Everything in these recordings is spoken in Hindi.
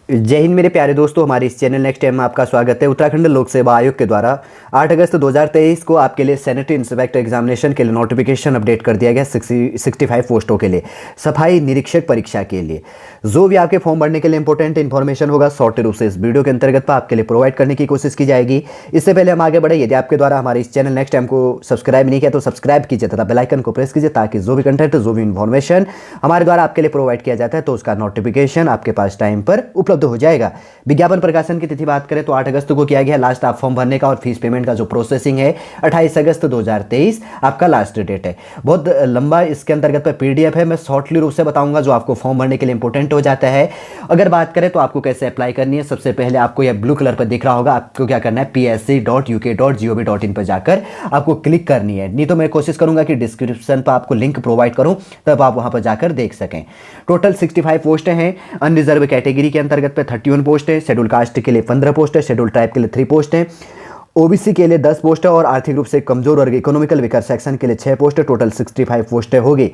जय हिंद मेरे प्यारे दोस्तों, हमारे इस चैनल नेक्स्ट टाइम में आपका स्वागत है। उत्तराखंड लोक सेवा आयोग के द्वारा 8 अगस्त 2023 को आपके लिए सैनिटरी इंस्पेक्टर एग्जामिनेशन के लिए नोटिफिकेशन अपडेट कर दिया गया 65 पोस्टों के लिए, सफाई निरीक्षक परीक्षा के लिए। जो भी आपके फॉर्म भरने के लिए इंपॉर्टेंट इन्फॉर्मेशन होगा शॉर्ट रूप से इस वीडियो के अंतर्गत आपके लिए प्रोवाइड करने की कोशिश की जाएगी। इससे पहले हम आगे बढ़े, यदि आपके द्वारा हमारे इस चैनल नेक्स्ट टाइम को सब्सक्राइब नहीं किया तो सब्सक्राइब कीजिए तथा बेल आइकन को प्रेस कीजिए, ताकि जो भी कंटेंट, जो भी इन्फॉर्मेशन हमारे द्वारा आपके लिए प्रोवाइड किया जाता है तो उसका नोटिफिकेशन आपके पास टाइम पर उपलब्ध हो जाएगा। विज्ञापन प्रकाशन की तिथि बात करें तो 8 अगस्त को किया गया लास्ट आप फॉर्म भरने का, और फीस पेमेंट का जो प्रोसेसिंग है 28 अगस्त 2023 आपका लास्ट डेट है। बहुत लंबा इसके अंतर्गत पीडीएफ है, मैं शॉर्टली रूप से बताऊंगा जो आपको फॉर्म भरने के लिए इंपॉर्टेंट हो जाता है। अगर बात करें तो आपको कैसे अप्लाई करनी है, सबसे पहले आपको यह ब्लू कलर पर दिख रहा होगा, आपको क्या करना है psc.uk.gov.in पर जाकर आपको क्लिक करनी है। नहीं तो मैं कोशिश करूंगा कि डिस्क्रिप्शन पर आपको लिंक प्रोवाइड करूं, तब आप वहां पर जाकर देख सकें। टोटल 65 पोस्टें हैं। अनरिजर्व कैटेगरी के अंतर्गत 31 पोस्ट है, शेड्यूल कास्ट के लिए 15 पोस्ट है, शेड्यूल ट्राइब के लिए 3 पोस्ट है, ओबीसी के लिए 10 पोस्ट है, और आर्थिक रूप से कमजोर वर्ग इकोनॉमिकल वीकर सेक्शन के लिए 6 पोस्ट है। टोटल 65 पोस्टें होगी।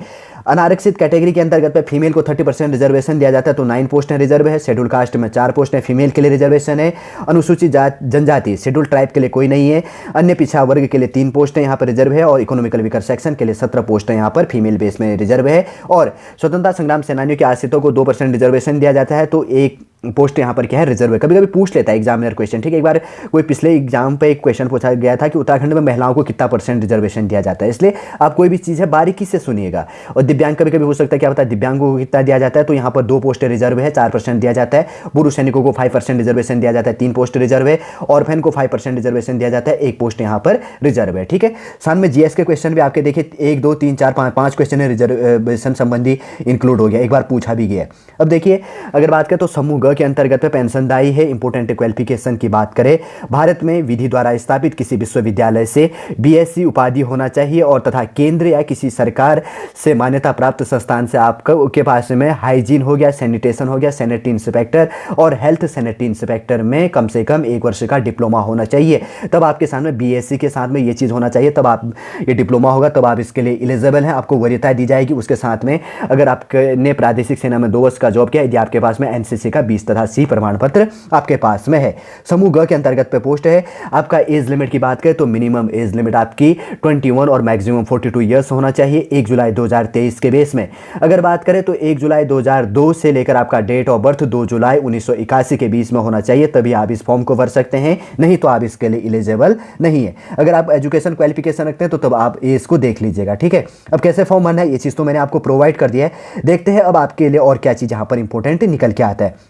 अनारक्षित कैटेगरी के अंतर्गत पे फीमेल को 30% रिजर्वेशन दिया जाता है, तो 9 पोस्टें रिजर्व है। शेड्यूल कास्ट में 4 पोस्टें फीमेल के लिए रिजर्वेशन है। अनुसूचित जनजाति शेड्यूल ट्राइब के लिए कोई नहीं है। अन्य पिछड़ा वर्ग के लिए 3 पोस्टें यहाँ पर रिजर्व है, और इकोनॉमिकल वीकर सेक्शन के लिए 17 पोस्टें यहाँ पर फीमेल बेस में रिजर्व है। और स्वतंत्रता संग्राम सेनानियों के आश्रितों को 2% रिजर्वेशन दिया जाता है, तो एक पोस्ट यहाँ पर क्या है, रिजर्व है। कभी कभी पूछ लेता है एग्जामिनर क्वेश्चन, ठीक है। एक बार कोई पिछले एग्जाम पे एक क्वेश्चन पूछा गया था कि उत्तराखंड में महिलाओं को कितना % रिजर्वेशन दिया जाता है, इसलिए आप कोई भी चीज़ है बारीकी से सुनिएगा। और दिव्यांग कभी कभी हो सकता है, क्या पता दिव्यांगों को कितना दिया जाता है, तो यहाँ पर 2 पोस्ट रिजर्व है, 4% दिया जाता है। पुरुष सैनिकों को 5% रिजर्वेशन दिया जाता है, 3 पोस्ट रिजर्व है। ऑर्फेन को 5% रिजर्वेशन दिया जाता है, 1 पोस्ट यहाँ पर रिजर्व है, ठीक है। साथ में जीएस के क्वेश्चन भी आपके देखिए 1 2 3 4 5 क्वेश्चन है रिजर्वेशन संबंधी इंक्लूड हो गया, एक बार पूछा भी गया। अब देखिए, अगर बात करें तो समूह ग के अंतर्गत पेंशनदायी है। इंपोर्टेंट क्वालिफिकेशन की बात करें, भारत में विधि द्वारा स्थापित किसी विश्वविद्यालय से बीएससी उपाधि होना चाहिए, और तथा केंद्र या किसी सरकार से मान्यता प्राप्त संस्थान से आपके पास में हाइजीन हो गया, सैनिटेशन हो गया, सैनिटरी इंस्पेक्टर और हेल्थ सैनिटरी इंस्पेक्टर में कम से कम 1 वर्ष का डिप्लोमा होना चाहिए। तब आपके सामने बीएससी के साथ में ये चीज़ होना चाहिए, तब आप ये डिप्लोमा होगा, तब आप इसके लिए एलिजिबल हैं, आपको वरीयता दी जाएगी। उसके साथ में अगर आपने प्रादेशिक सेना में 2 वर्ष का जॉब किया, यदि आपके पास में एनसीसी का 20 तथा सी प्रमाण पत्र आपके पास में है। समूह ग के अंतर्गत पे पोस्ट है। आपका एज लिमिट की बात करें तो मिनिमम एज लिमिट आपकी 21 और मैक्सिमम 42 ईयर्स होना चाहिए 1 जुलाई 2023 के बेस में। अगर बात करें तो 1 जुलाई 2002 से लेकर आपका डेट ऑफ बर्थ 2 जुलाई 1981 के बीच में होना चाहिए, तभी आप इस फॉर्म को भर सकते हैं, नहीं तो आप इसके लिए एलिजिबल नहीं है। अगर आप एजुकेशन क्वालिफिकेशन रखते हैं तो तब आप एज को देख लीजिएगा, ठीक है। अब कैसे फॉर्म भरना है ये चीज़ तो मैंने आपको प्रोवाइड कर दिया है। देखते हैं अब आपके लिए और क्या चीज़ यहाँ पर इंपॉर्टेंट निकल के आता है।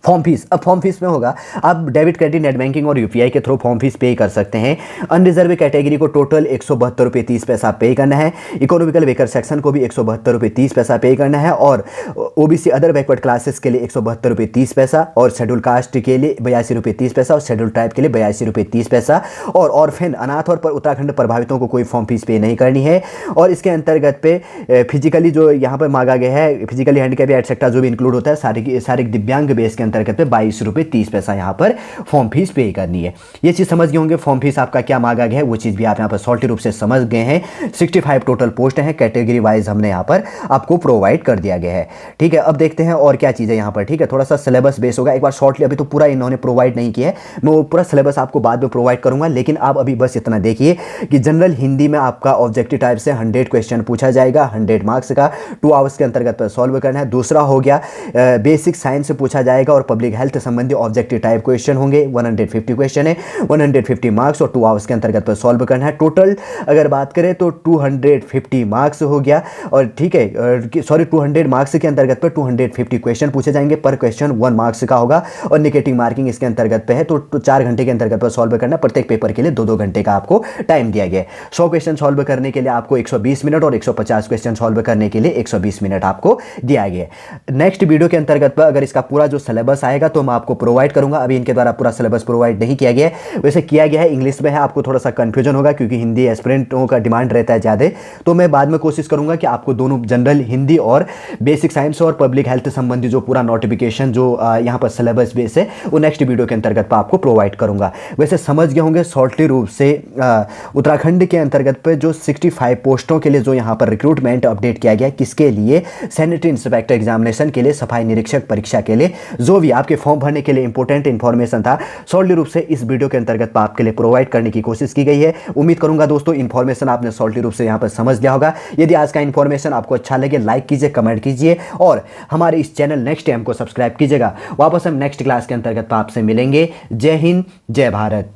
फॉर्म फीस, अब फॉर्म फीस में होगा, आप डेबिट क्रेडिट नेट बैंकिंग और यूपीआई के थ्रू फॉर्म फीस पे कर सकते हैं। अनरिजर्व कैटेगरी को टोटल 172 रुपये 30 पैसा पे करना है। इकोनॉमिकल वीकर सेक्शन को भी 172 रुपये 30 पैसा पे करना है, और ओबीसी अदर बैकवर्ड क्लासेस के लिए 172 रुपये 30 पैसा, और शेड्यूल कास्ट के लिए 82 रुपये 30 पैसा, और शेड्यूल ट्राइब के लिए 82 रुपये 30 पैसा। और ऑर्फेन अनाथ और उत्तराखंड प्रभावितों को कोई फॉर्म फीस पे नहीं करनी है। और इसके अंतर्गत पे फिजिकली जो यहाँ पर मांगा गया है, फिजिकली हैंडीकैप एटसेट्रा जो भी इंक्लूड होता है, शारीरिक दिव्यांग बेस के अंतर्गत पे 22 रुपये 30 पैसा यहाँ पर फॉर्म फीस पे करनी है। ये चीज़ समझ गए होंगे, फॉर्म फीस आपका क्या मांगा गया है वो चीज़ भी आप यहाँ पर सॉल्टी रूप से समझ गए हैं। 65 टोटल पोस्ट हैं, कैटेगरी वाइज हमने यहाँ पर आपको प्रोवाइड कर दिया गया है, ठीक है। अब देखते हैं और क्या चीज़ है यहाँ पर, ठीक है। थोड़ा सा सिलेबस बेस होगा, एक बार शॉर्टली, अभी तो पूरा इन्होंने प्रोवाइड नहीं किया है, मैं वो पूरा सिलेबस आपको बाद में प्रोवाइड करूँगा, लेकिन आप अभी बस इतना देखिए कि जनरल हिंदी में आपका ऑब्जेक्टिव टाइप से 100 क्वेश्चन पूछा जाएगा, 100 मार्क्स का, 2 आवर्स के अंतर्गत पर सॉल्व करना है। दूसरा हो गया बेसिक साइंस से पूछा जाएगा, और पब्लिक हेल्थ संबंधी ऑब्जेक्टिव टाइप क्वेश्चन होंगे। 150 क्वेश्चन है, 150 मार्क्स और 2 आवर्स के अंतर्गत पर सॉल्व करना है। टोटल अगर बात करें तो 250 मार्क्स हो गया, और ठीक है, सॉरी 200 मार्क्स के अंतर्गत पर 250 क्वेश्चन पूछे जाएंगे। पर क्वेश्चन 1 मार्क्स का होगा, और नेगेटिव मार्किंग इसके अंतर्गत पे है, तो 4 घंटे के अंतर्गत पर सॉल्व करना। प्रत्येक पेपर के लिए 2-2 घंटे का आपको टाइम दिया गया है। 100 क्वेश्चन सॉल्व करने के लिए आपको 120 मिनट, और 150 क्वेश्चन सॉल्व करने के लिए 120 मिनट आपको दिया गया है। नेक्स्ट वीडियो के अंतर्गत पर अगर इसका पूरा जो सिलेबस आएगा तो मैं आपको प्रोवाइड करूंगा। अभी इनके द्वारा पूरा सिलेबस प्रोवाइड नहीं किया गया है, वैसे किया गया है, इंग्लिश में है, आपको थोड़ा सा कंफ्यूजन होगा क्योंकि हिंदी एस्पिरेंटों का डिमांड रहता है ज़्यादा, तो मैं बाद में कोशिश करूंगा कि आपको दोनों जनरल हिंदी और बेसिक साइंस और पब्लिक हेल्थ संबंधी जो पूरा नोटिफिकेशन जो यहाँ पर सिलेबस बेस है वो नेक्स्ट वीडियो के अंतर्गत पर आपको प्रोवाइड करूंगा। वैसे समझ गए होंगे शॉर्टली रूप से उत्तराखंड के अंतर्गत पर जो 65 पोस्टों के लिए जो यहाँ पर रिक्रूटमेंट अपडेट किया गया, किसके लिए, सैनिटरी इंस्पेक्टर एग्जामिनेशन के लिए, सफाई निरीक्षक परीक्षा के लिए जो जो भी आपके फॉर्म भरने के लिए इंपॉर्टेंट इन्फॉर्मेशन था सॉलिड रूप से इस वीडियो के अंतर्गत आपके लिए प्रोवाइड करने की कोशिश की गई है। उम्मीद करूंगा दोस्तों इन्फॉर्मेशन आपने सॉलिड रूप से यहाँ पर समझ लिया होगा। यदि आज का इन्फॉर्मेशन आपको अच्छा लगे लाइक कीजिए, कमेंट कीजिए और हमारे इस चैनल नेक्स्ट टाइम को सब्सक्राइब कीजिएगा। वापस हम नेक्स्ट क्लास के अंतर्गत आपसे मिलेंगे। जय हिंद, जय भारत।